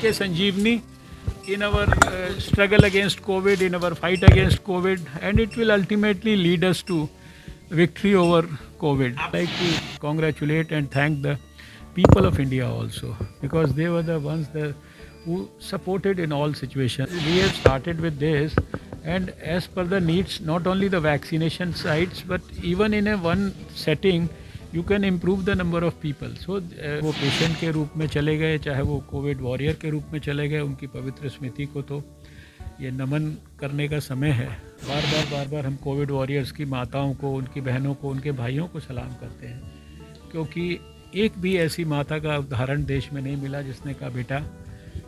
a Sanjeevani in our struggle against COVID, in our fight against COVID, and it will ultimately lead us to victory over COVID. I'd like to congratulate and thank the people of India also, because they were the ones who supported in all situations. We have started with this, and as per the needs, not only the vaccination sites, but even in a one setting, you can improve the number of people. So वो patient के रूप में चले गए, चाहे वो Covid warrior के रूप में चले गए, उनकी पवित्र स्मृति को तो ये नमन करने का समय है। बार बार हम कोविड वॉरियर्स की माताओं को, उनकी बहनों को, उनके भाइयों को सलाम करते हैं, क्योंकि एक भी ऐसी माता का उदाहरण देश में नहीं मिला जिसने कहा बेटा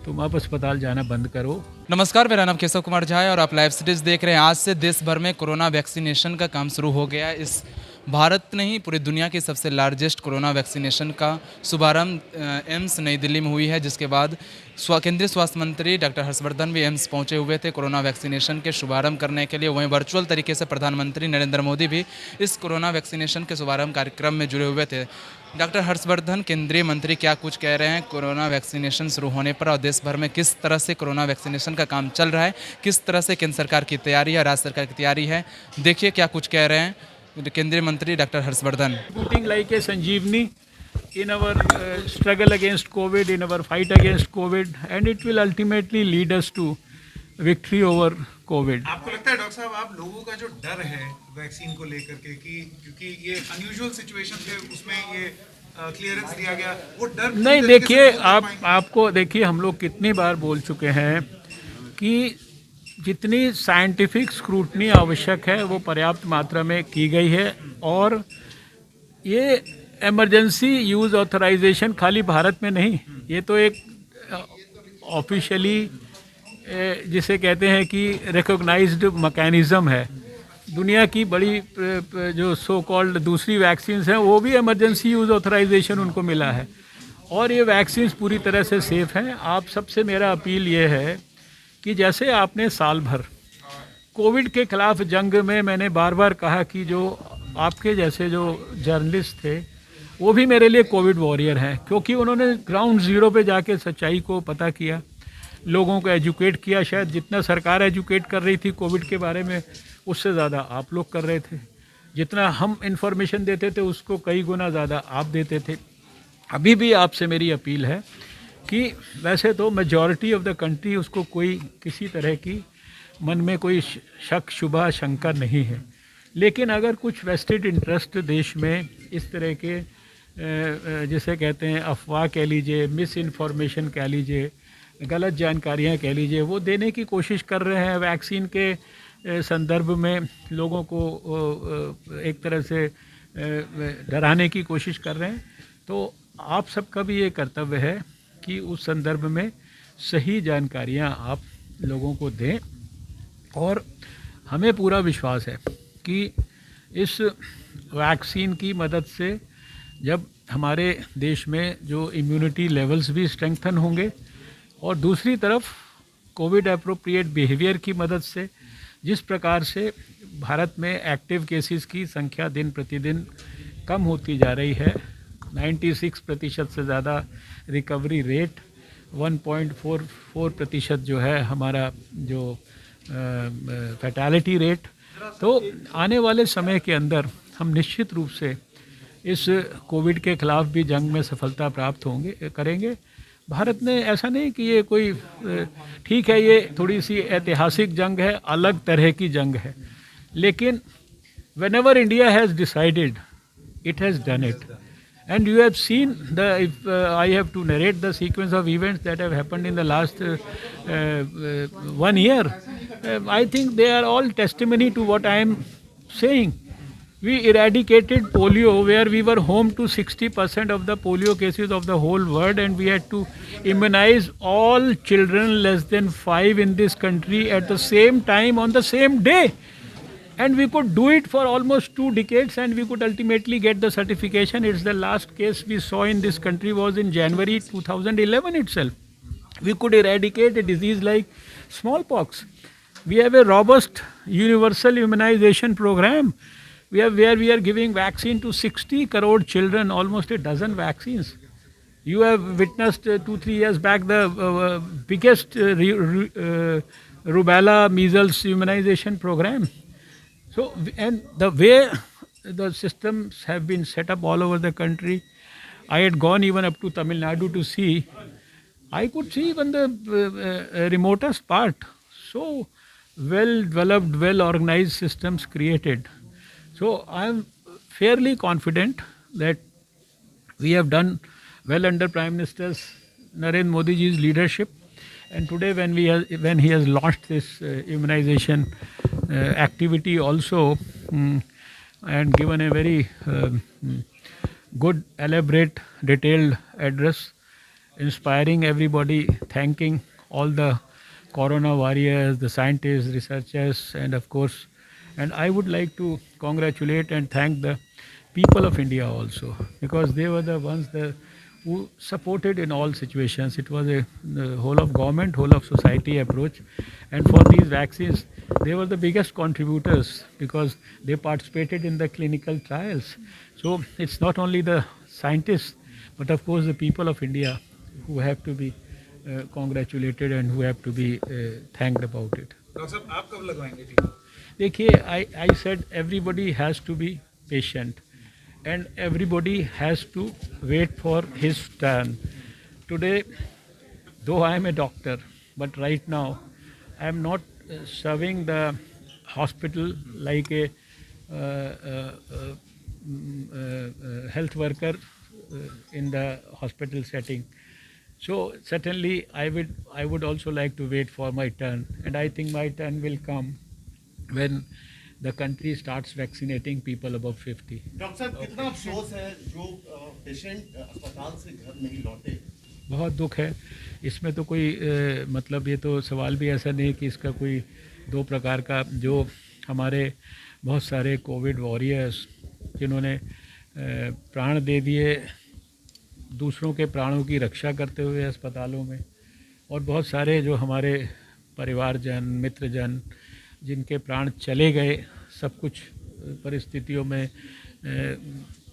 तुम अब अस्पताल जाना बंद करो। नमस्कार, मेरा नाम केशव कुमार झा है और आप लाइव सिटीज देख रहे हैं। आज से देश भर में कोरोना वैक्सीनेशन का काम शुरू हो गया। इस भारत नहीं, पूरी दुनिया की सबसे लार्जेस्ट कोरोना वैक्सीनेशन का शुभारंभ एम्स नई दिल्ली में हुई है, जिसके बाद केंद्रीय स्वास्थ्य मंत्री डॉक्टर हर्षवर्धन भी एम्स पहुंचे हुए थे कोरोना वैक्सीनेशन के शुभारंभ करने के लिए। वहीं वर्चुअल तरीके से प्रधानमंत्री नरेंद्र मोदी भी इस कोरोना वैक्सीनेशन के शुभारंभ कार्यक्रम में जुड़े हुए थे। डॉक्टर हर्षवर्धन, केंद्रीय मंत्री, क्या कुछ कह रहे हैं कोरोना वैक्सीनेशन शुरू होने पर और देश भर में किस तरह से कोरोना वैक्सीनेशन का काम चल रहा है, किस तरह से केंद्र सरकार की तैयारी है, राज्य सरकार की तैयारी है, देखिए क्या कुछ कह रहे हैं केंद्रीय मंत्री doctor Harshvardhan. Putting like a Sanjeevani in our struggle against COVID, in our fight against COVID, and it will ultimately lead us to victory over COVID. आपको लगता है डॉक्टर साहब, आप लोगों का जो डर है वैक्सीन को लेकर के कि क्योंकि ये अनयूजुअल सिचुएशन थे, उसमें ये क्लियरेंस दिया गया, वो डर नहीं, देखिए आपको देखिए, हम लोग कितनी बार बोल चुके हैं कि जितनी साइंटिफिक स्क्रूटनी आवश्यक है वो पर्याप्त मात्रा में की गई है, और ये इमरजेंसी यूज़ ऑथराइजेशन खाली भारत में नहीं, ये तो एक ऑफिशियली जिसे कहते हैं कि रिकॉग्नाइज्ड मैकेनिज़्म है। दुनिया की बड़ी जो सो कॉल्ड दूसरी वैक्सीन्स हैं वो भी इमरजेंसी यूज़ ऑथराइजेशन उनको मिला है, और ये वैक्सीन्स पूरी तरह से सेफ़ हैं। आप सबसे मेरा अपील ये है कि जैसे आपने साल भर कोविड के ख़िलाफ़ जंग में मैंने बार बार कहा कि जो आपके जैसे जो जर्नलिस्ट थे वो भी मेरे लिए कोविड वॉरियर हैं, क्योंकि उन्होंने ग्राउंड ज़ीरो पे जाके सच्चाई को पता किया, लोगों को एजुकेट किया। शायद जितना सरकार एजुकेट कर रही थी कोविड के बारे में, उससे ज़्यादा आप लोग कर रहे थे। जितना हम इंफॉर्मेशन देते थे उसको कई गुना ज़्यादा आप देते थे। अभी भी आपसे मेरी अपील है कि वैसे तो मेजॉरिटी ऑफ द कंट्री, उसको कोई किसी तरह की मन में कोई शक शुबा शंका नहीं है, लेकिन अगर कुछ वेस्टेड इंटरेस्ट देश में इस तरह के जिसे कहते हैं अफवाह कह लीजिए, मिस इन्फॉर्मेशन कह लीजिए, गलत जानकारियाँ कह लीजिए, वो देने की कोशिश कर रहे हैं वैक्सीन के संदर्भ में, लोगों को एक तरह से डराने की कोशिश कर रहे हैं, तो आप सबका भी ये कर्तव्य है कि उस संदर्भ में सही जानकारियाँ आप लोगों को दें। और हमें पूरा विश्वास है कि इस वैक्सीन की मदद से जब हमारे देश में जो इम्यूनिटी लेवल्स भी स्ट्रेंथन होंगे, और दूसरी तरफ कोविड एप्रोप्रिएट बिहेवियर की मदद से जिस प्रकार से भारत में एक्टिव केसेस की संख्या दिन प्रतिदिन कम होती जा रही है, 96% से ज़्यादा रिकवरी रेट, 1.44% जो है हमारा जो फैटेलिटी रेट, तो आने वाले समय के अंदर हम निश्चित रूप से इस कोविड के ख़िलाफ़ भी जंग में सफलता प्राप्त करेंगे। भारत ने ऐसा नहीं कि ये कोई, ठीक है ये थोड़ी सी ऐतिहासिक जंग है, अलग तरह की जंग है, लेकिन whenever India has decided, it has done it. And you have seen if I have to narrate the sequence of events that have happened in the last 1 year, I think they are all testimony to what I am saying. We eradicated polio, where we were home to 60% of the polio cases of the whole world, and we had to immunize all children less than 5 in this country at the same time on the same day. And we could do it for almost 2 decades, and we could ultimately get the certification. It's the last case we saw in this country was in January 2011 itself. We could eradicate a disease like smallpox. We have a robust universal immunization program where we are giving vaccine to 60 crore children, almost a dozen vaccines. You have witnessed 2-3 years back the biggest rubella measles immunization program. So, and the way the systems have been set up all over the country, I had gone even up to Tamil Nadu to see. I could see even the remotest part. So well developed, well organized systems created. So I am fairly confident that we have done well under Prime Minister's Narendra Modi ji's leadership. And today, when he has launched this immunization activity also, and given a very good, elaborate, detailed address, inspiring everybody, thanking all the corona warriors, the scientists, researchers, and of course, and I would like to congratulate and thank the people of India also, because they were the ones who supported in all situations. It was the whole of government, whole of society approach, and for these vaccines, they were the biggest contributors because they participated in the clinical trials. So it's not only the scientists, but of course the people of India who have to be congratulated and who have to be thanked about it. Doctor साहब आप कब लगवाएंगे टीका? देखिए, I said everybody has to be patient and everybody has to wait for his turn. Today, though I am a doctor, but right now I am not serving the hospital like a health worker in the hospital setting. So certainly I would also like to wait for my turn, and I think my turn will come when the country starts vaccinating people above 50. Doctor साहब कितना अफसोस है जो patient अस्पताल से घर नहीं लौटे। बहुत दुख है इसमें। तो कोई मतलब ये तो सवाल भी ऐसा नहीं कि इसका कोई दो प्रकार का, जो हमारे बहुत सारे कोविड वॉरियर्स जिन्होंने प्राण दे दिए दूसरों के प्राणों की रक्षा करते हुए अस्पतालों में, और बहुत सारे जो हमारे परिवारजन, मित्रजन जिनके प्राण चले गए, सब कुछ परिस्थितियों में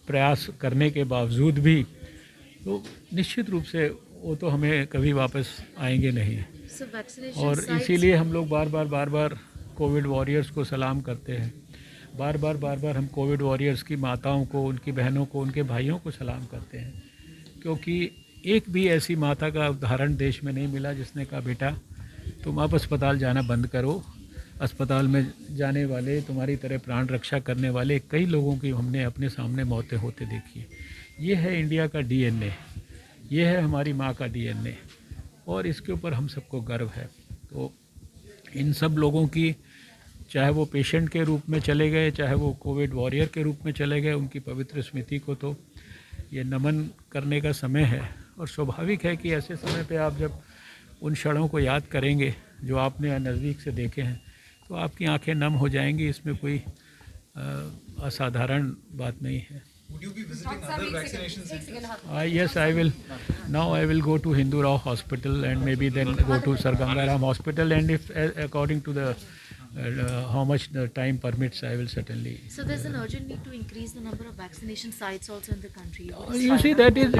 प्रयास करने के बावजूद भी, तो निश्चित रूप से वो तो हमें कभी वापस आएंगे नहीं। और इसीलिए हम लोग बार बार कोविड वॉरियर्स को सलाम करते हैं। बार बार हम कोविड वॉरियर्स की माताओं को, उनकी बहनों को, उनके भाइयों को सलाम करते हैं, क्योंकि एक भी ऐसी माता का उदाहरण देश में नहीं मिला जिसने कहा बेटा तुम अब अस्पताल जाना बंद करो। अस्पताल में जाने वाले, तुम्हारी तरह प्राण रक्षा करने वाले कई लोगों की हमने अपने सामने मौतें होते देखी है। ये है इंडिया का डीएनए, ये है हमारी माँ का डीएनए, और इसके ऊपर हम सबको गर्व है। तो इन सब लोगों की, चाहे वो पेशेंट के रूप में चले गए, चाहे वो कोविड वॉरियर के रूप में चले गए, उनकी पवित्र स्मृति को तो ये नमन करने का समय है। और स्वाभाविक है कि ऐसे समय पे आप जब उन क्षणों को याद करेंगे जो आपने नज़दीक से देखे हैं, तो आपकी आंखें नम हो जाएंगी। इसमें कोई असाधारण बात नहीं है। Would you be visiting other vaccination centers? Yes, I will. Now I will go to Hindu Rao Hospital and maybe then go to Sir Ganga Ram Hospital, and if according to the how much the time permits, I will certainly. So there's an urgent need to increase the number of vaccination sites also in the country. You see, that is,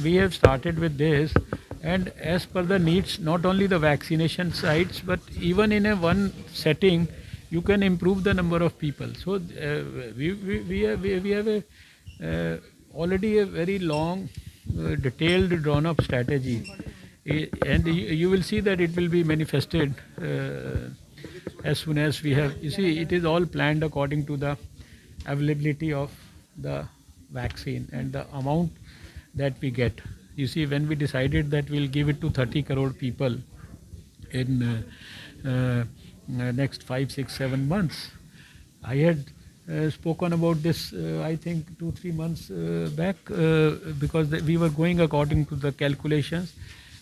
we have started with this, and as per the needs, not only the vaccination sites, but even in a one setting, you can improve the number of people. So we have a already a very long, detailed, drawn-up strategy, and you will see that it will be manifested as soon as we have. You see, it is all planned according to the availability of the vaccine and the amount that we get. You see, when we decided that we'll give it to 30 crore people in next 5, 6, 7 months, I had spoken about this I think 2-3 months back, because we were going according to the calculations.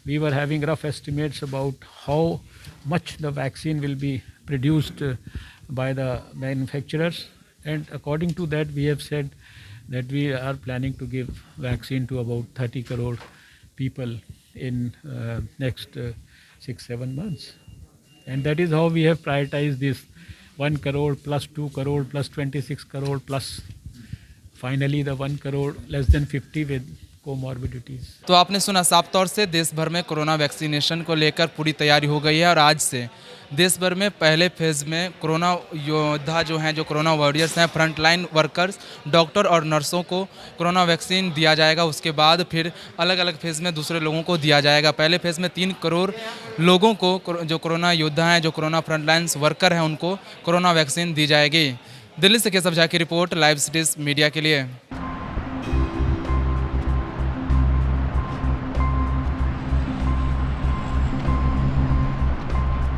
We were having rough estimates about how much the vaccine will be produced by the manufacturers, and according to that we have said that we are planning to give vaccine to about 30 crore people in next 6-7 months. And that is how we have prioritized this 1 crore plus 2 crore plus 26 crore plus finally the 1 crore less than 50 with comorbidities. तो आपने सुना, साफ तौर से देश भर में corona vaccination को लेकर पूरी तैयारी हो गई है और आज से देश भर में पहले फेज़ में कोरोना योद्धा जो हैं, जो कोरोना वॉरियर्स हैं, फ्रंट लाइन वर्कर्स, डॉक्टर और नर्सों को कोरोना वैक्सीन दिया जाएगा। उसके बाद फिर अलग अलग फेज़ में दूसरे लोगों को दिया जाएगा। पहले फेज़ में 3 करोड़ लोगों को, जो कोरोना योद्धा हैं, जो कोरोना फ्रंट लाइन वर्कर हैं, उनको कोरोना वैक्सीन दी जाएगी। दिल्ली से केशव झा की रिपोर्ट, लाइव सिटीज़ मीडिया के लिए।